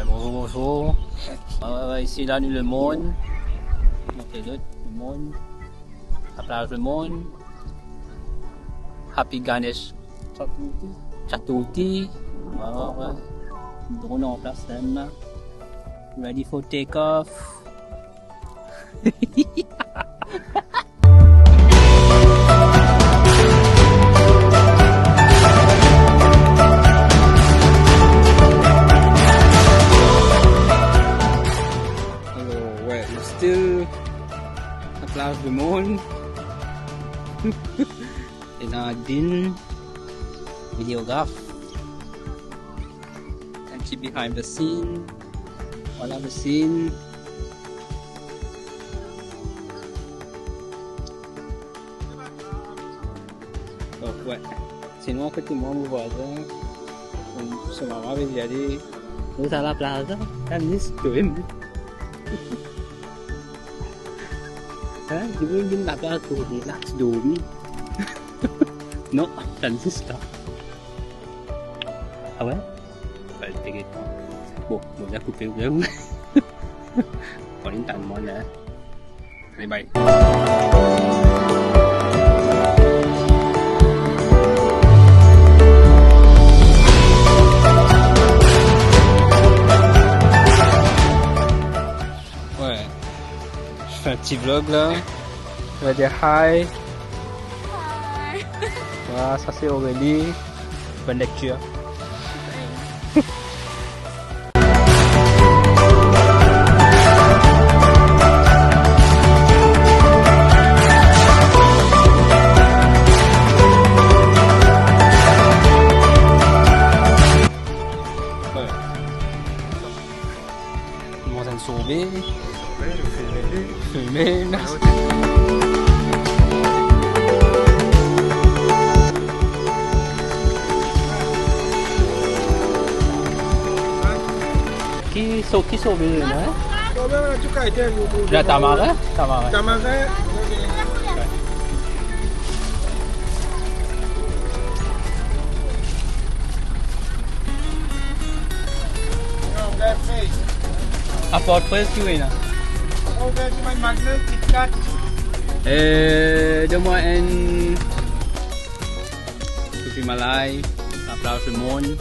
Bonjour. Ici là, nous le Morne. Montez le Morne. La plage de Morne. Happy Ganesh. Chaturthi. Drone en place là. Ready for take off. Still la plage de Morne. Et dans Din, vidéographe. And she behind the scene. Voilà le scene. Donc ouais. Sinon, petit moi, mon voisin, son maman avait dit aller. Nous à la plage, t'as mis ce Di ba yung napa to relax domi? No, transistor. Ah ouais? Phải ticket. Bộ ra coupé luôn. Còn đến tận món nữa. Bye bye. Je fais un petit vlog là. Je vais dire hi. Hi. Voilà, ça c'est Aurélie. Bonne lecture. Ils vont se sauver. Filmer, merci. Qui sauve le nom? La tamarin? Tamarin. Apporte presque où est là? Donne-moi un Kopi Malai, la plage de Morne.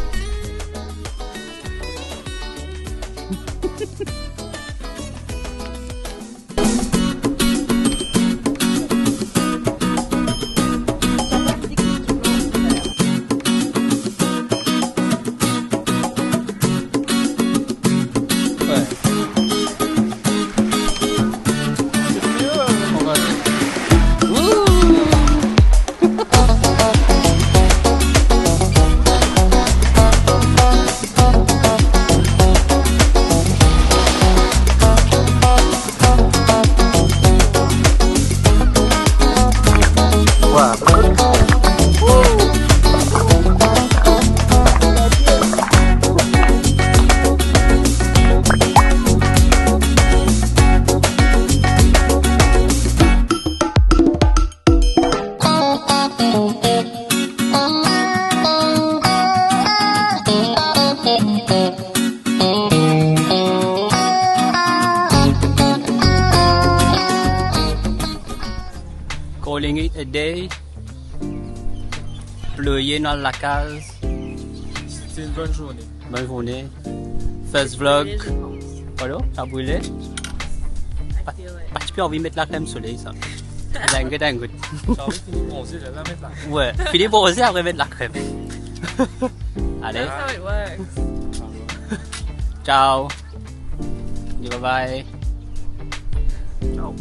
Calling it a day. Pleuiller dans la case. C'est une bonne journée. Bonne journée. First vlog. Voilà, ça a brûlé. Pas tu peux envie de mettre la crème soleil ça. Dingue. J'ai envie de finir bronzé, je vais la mettre là. Ouais, finir bronzé après mettre la crème. Allez. That's how it works. Ciao. Bye bye. Ciao.